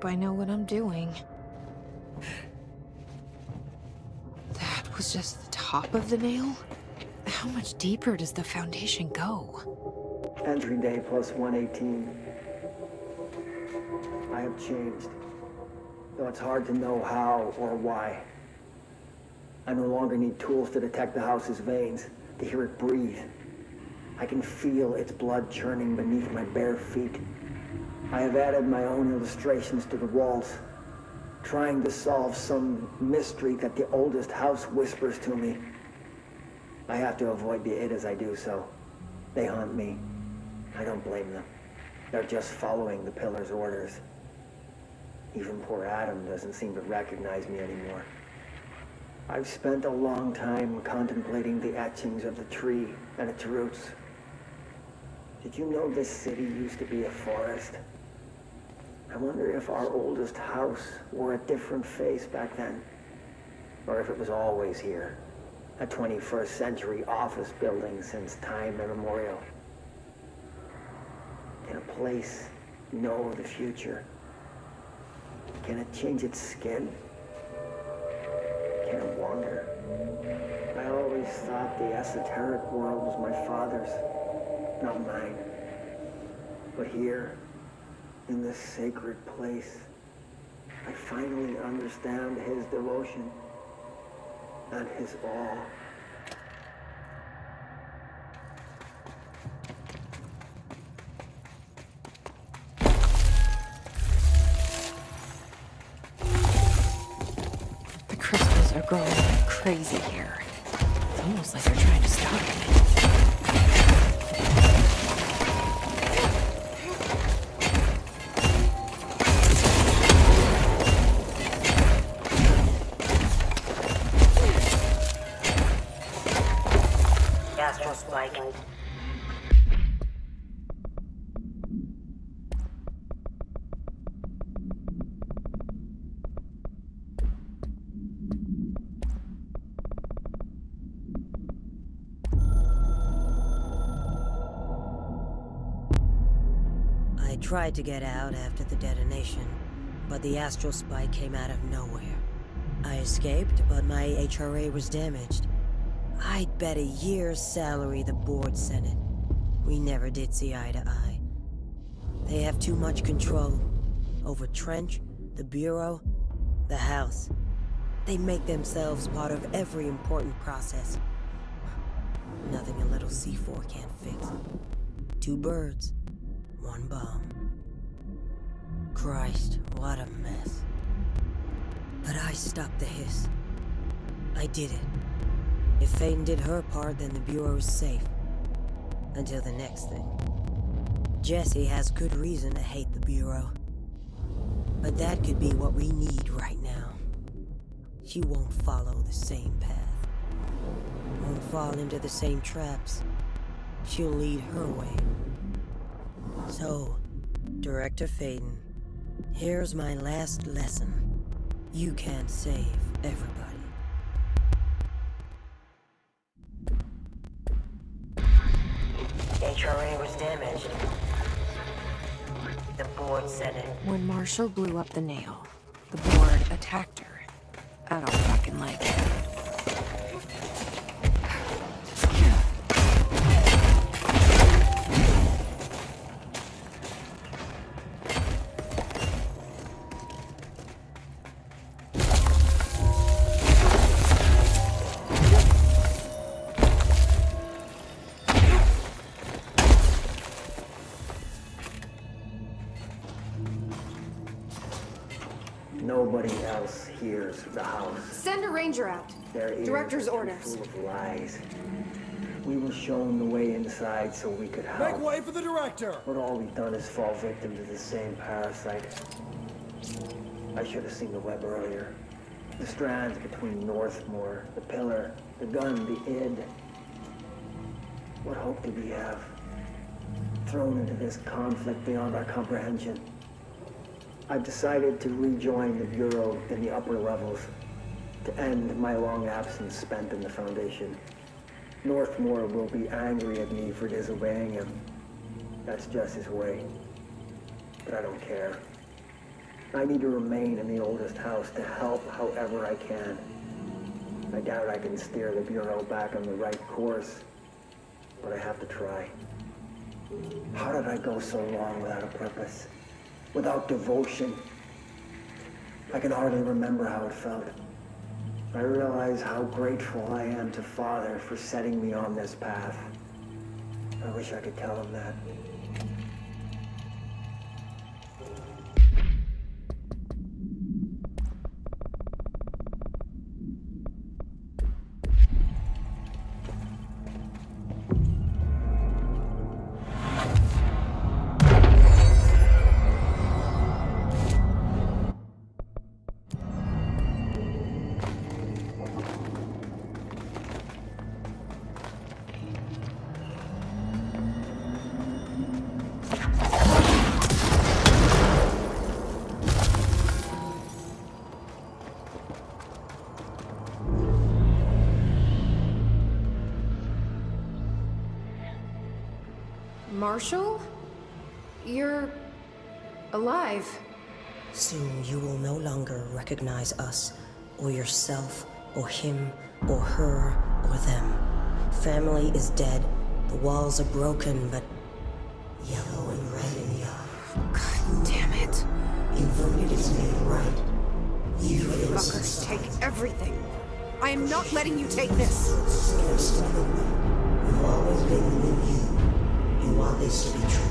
hope I know what I'm doing. That was just the top of the nail? How much deeper does the foundation go? Entry day plus 118. I have changed, though it's hard to know how or why. I no longer need tools to detect the house's veins, to hear it breathe. I can feel its blood churning beneath my bare feet. I have added my own illustrations to the walls, trying to solve some mystery that the oldest house whispers to me. I have to avoid the it as I do so. They haunt me. I don't blame them. They're just following the pillar's orders. Even poor Adam doesn't seem to recognize me anymore. I've spent a long time contemplating the etchings of the tree and its roots. Did you know this city used to be a forest? I wonder if our oldest house wore a different face back then. Or if it was always here. A 21st century office building since time immemorial. Can a place know the future? Can it change its skin? Can it wander? I always thought the esoteric world was my father's, not mine. But here, in this sacred place, I finally understand his devotion and his awe. The crystals are growing like crazy here. It's almost like they're trying to stop me. Astral spike. I tried to get out after the detonation, but the astral spike came out of nowhere. I escaped, but my HRA was damaged. I'd bet a year's salary the board sent it. We never did see eye to eye. They have too much control over Trench, the Bureau, the House. They make themselves part of every important process. Nothing a little C4 can't fix. 2 birds, 1 bomb. Christ, what a mess. But I stopped the hiss. I did it. If Faden did her part, then the Bureau is safe. Until the next thing. Jessie has good reason to hate the Bureau. But that could be what we need right now. She won't follow the same path. Won't fall into the same traps. She'll lead her way. So, Director Faden, here's my last lesson. You can't save everybody. HRA was damaged. The board said it. When Marshall blew up the nail, the board attacked her. I don't fucking like it. Nobody else hears the house. Send a ranger out. Their ears Director's are too orders. full of lies. We were shown the way inside so we could help. Make way for the director! But all we've done is fall victim to the same parasite. I should have seen the web earlier. The strands between Northmore, the pillar, the gun, the id. What hope did we have? Thrown into this conflict beyond our comprehension. I've decided to rejoin the Bureau in the upper levels, to end my long absence spent in the Foundation. Northmore will be angry at me for disobeying him. That's just his way. But I don't care. I need to remain in the oldest house to help however I can. I doubt I can steer the Bureau back on the right course, but I have to try. How did I go so long without a purpose? Without devotion? I can hardly remember how it felt. I realize how grateful I am to Father for setting me on this path. I wish I could tell him that. Marshall? You're alive. Soon you will no longer recognize us, or yourself, or him, or her, or them. Family is dead. The walls are broken, but yellow and red in the eye. God damn it. Inverted is made right. You fuckers take everything. I am not letting you take this. You've always been the new you. You want this to be true.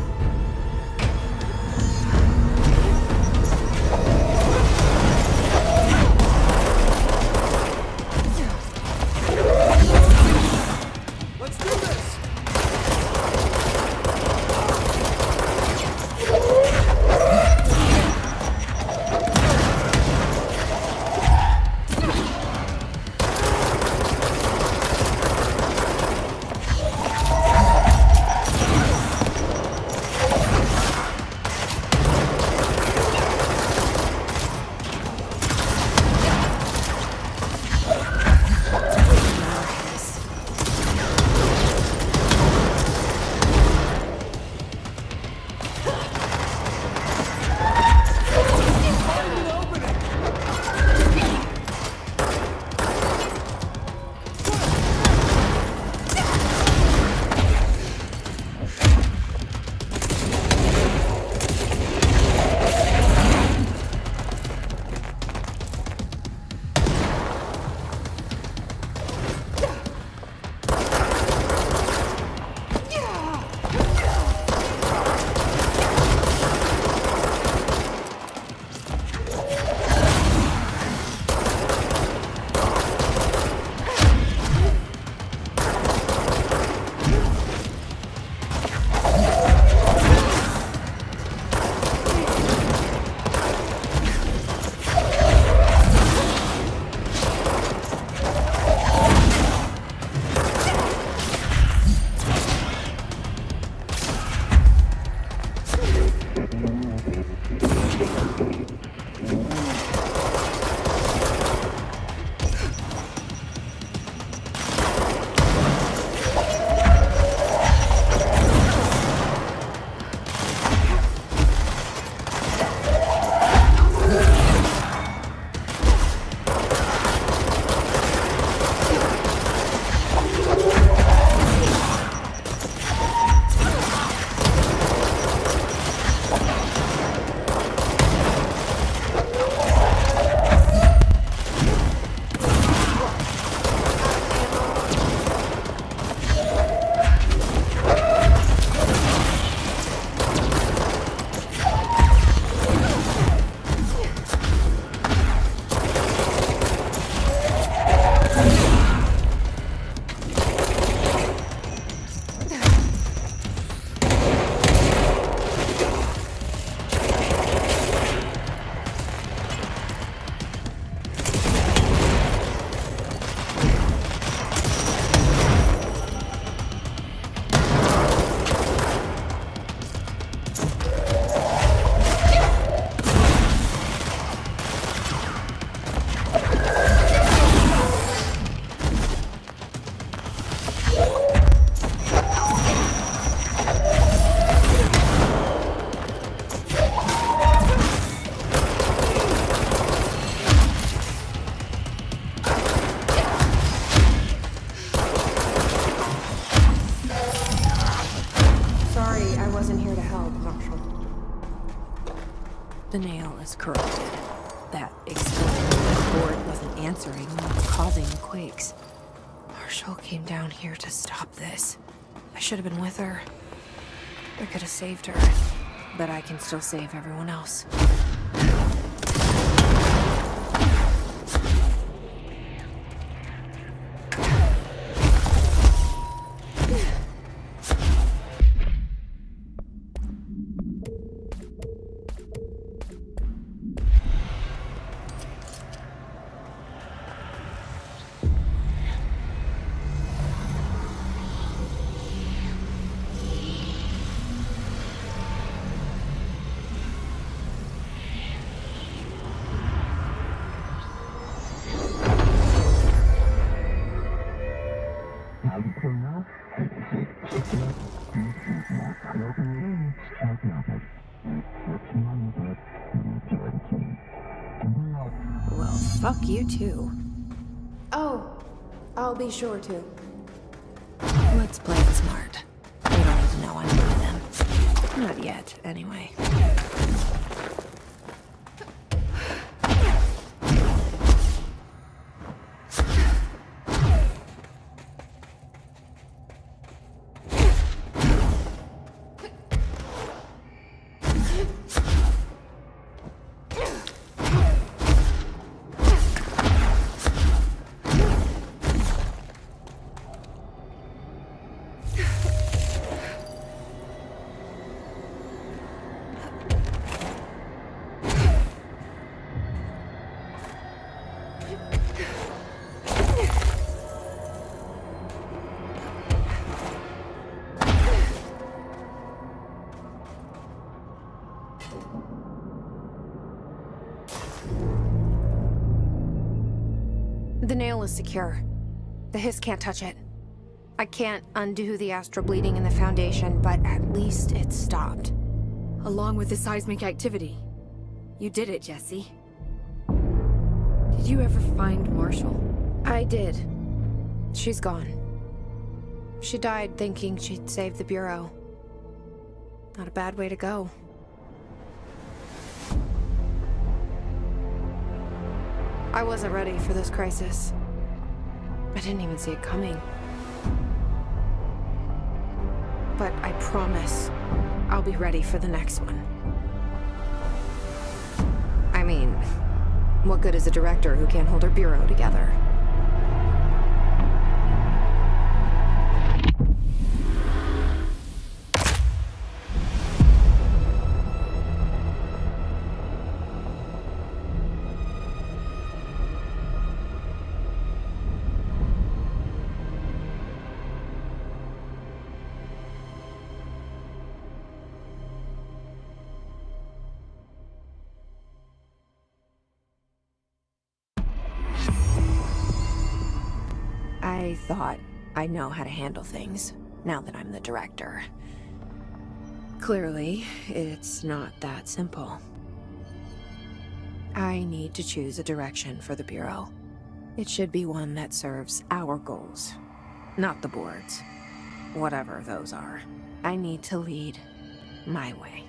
Let's do this! The nail is corrupted. That explains why the board wasn't answering and was causing the quakes. Marshall came down here to stop this. I should have been with her. I could have saved her. But I can still save everyone else. Well, fuck you too. Oh, I'll be sure to. Let's play it smart. They don't need to know I'm one of them. Not yet, anyway. The nail is secure. The Hiss can't touch it. I can't undo the astral bleeding in the Foundation, but at least it's stopped. Along with the seismic activity. You did it, Jesse. Did you ever find Marshall? I did. She's gone. She died thinking she'd save the Bureau. Not a bad way to go. I wasn't ready for this crisis. I didn't even see it coming. But I promise I'll be ready for the next one. I mean, what good is a director who can't hold her Bureau together? I thought I know how to handle things, now that I'm the director. Clearly, it's not that simple. I need to choose a direction for the Bureau. It should be one that serves our goals, not the board's. Whatever those are. I need to lead my way.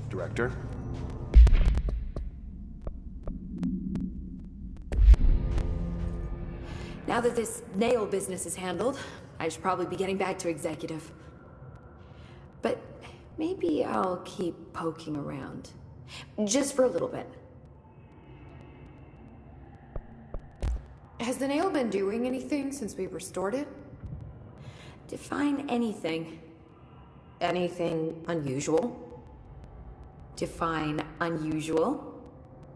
Director? Now that this nail business is handled, I should probably be getting back to executive. But maybe I'll keep poking around. Just for a little bit. Has the nail been doing anything since we restored it? Define anything. Anything unusual? Define unusual.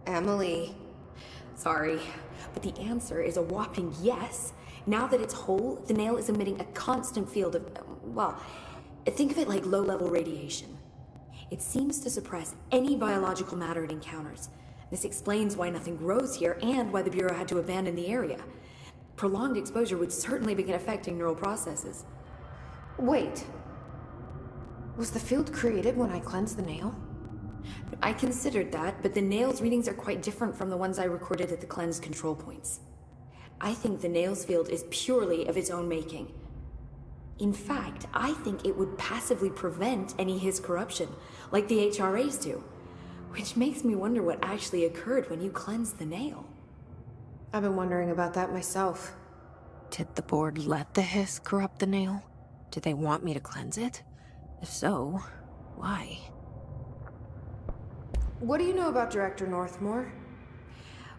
Emily. Sorry, but the answer is a whopping yes. Now that it's whole, the nail is emitting a constant field of, well, think of it like low-level radiation. It seems to suppress any biological matter it encounters. This explains why nothing grows here and why the Bureau had to abandon the area. Prolonged exposure would certainly begin affecting neural processes. Wait. Was the field created when I cleansed the nail? I considered that, but the nail's readings are quite different from the ones I recorded at the cleanse control points. I think the nail's field is purely of its own making. In fact, I think it would passively prevent any Hiss corruption, like the HRAs do. Which makes me wonder what actually occurred when you cleansed the nail. I've been wondering about that myself. Did the board let the Hiss corrupt the nail? Did they want me to cleanse it? If so, why? What do you know about Director Northmore?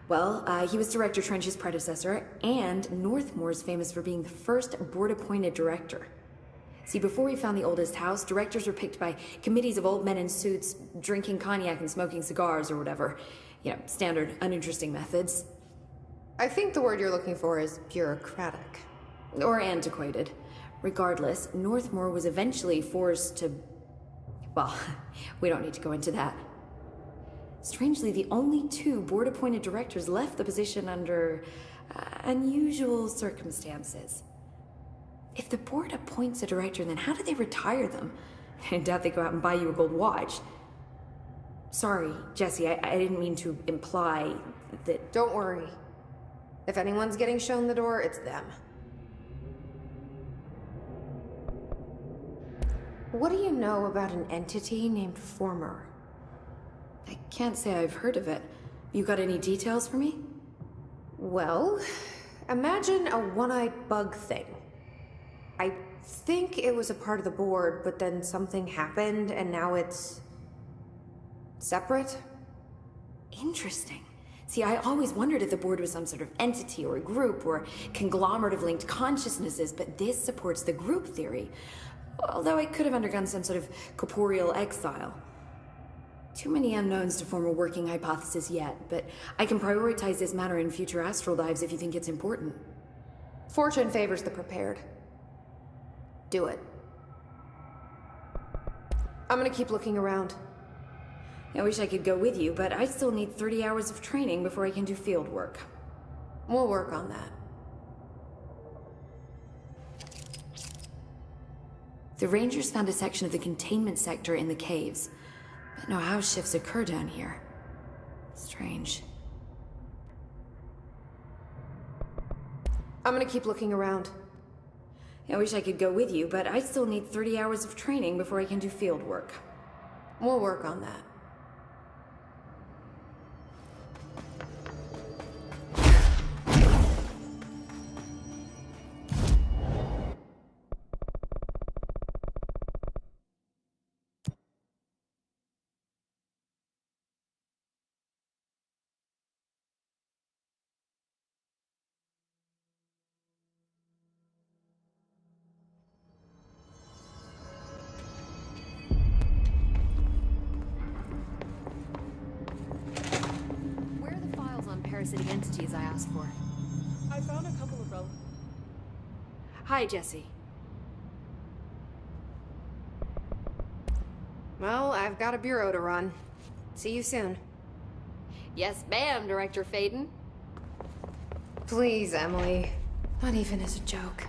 Well, he was Director Trench's predecessor, and Northmore's famous for being the first board-appointed director. See, before we found the oldest house, directors were picked by committees of old men in suits, drinking cognac and smoking cigars or whatever. You know, standard, uninteresting methods. I think the word you're looking for is bureaucratic. Or antiquated. Regardless, Northmore was eventually forced to... Well, we don't need to go into that. Strangely, the only two board-appointed directors left the position under unusual circumstances. If the board appoints a director, then how do they retire them? I doubt they go out and buy you a gold watch. Sorry, Jesse, I didn't mean to imply that... Don't worry. If anyone's getting shown the door, it's them. What do you know about an entity named Former? I can't say I've heard of it. You got any details for me? Well, imagine a one-eyed bug thing. I think it was a part of the board, but then something happened and now it's... separate? Interesting. See, I always wondered if the board was some sort of entity or a group or conglomerate of linked consciousnesses, but this supports the group theory. Although I could have undergone some sort of corporeal exile. Too many unknowns to form a working hypothesis yet, but I can prioritize this matter in future astral dives if you think it's important. Fortune favors the prepared. Do it. I'm gonna keep looking around. I wish I could go with you, but I still need 30 hours of training before I can do field work. We'll work on that. The Rangers found a section of the containment sector in the caves. But no house shifts occur down here. Strange. I'm gonna keep looking around. I wish I could go with you, but I still need 30 hours of training before I can do field work. We'll work on that. Parasitic entities I asked for. I found a couple of Hi, Jesse. Well, I've got a bureau to run. See you soon. Yes, ma'am, Director Faden. Please, Emily. Not even as a joke.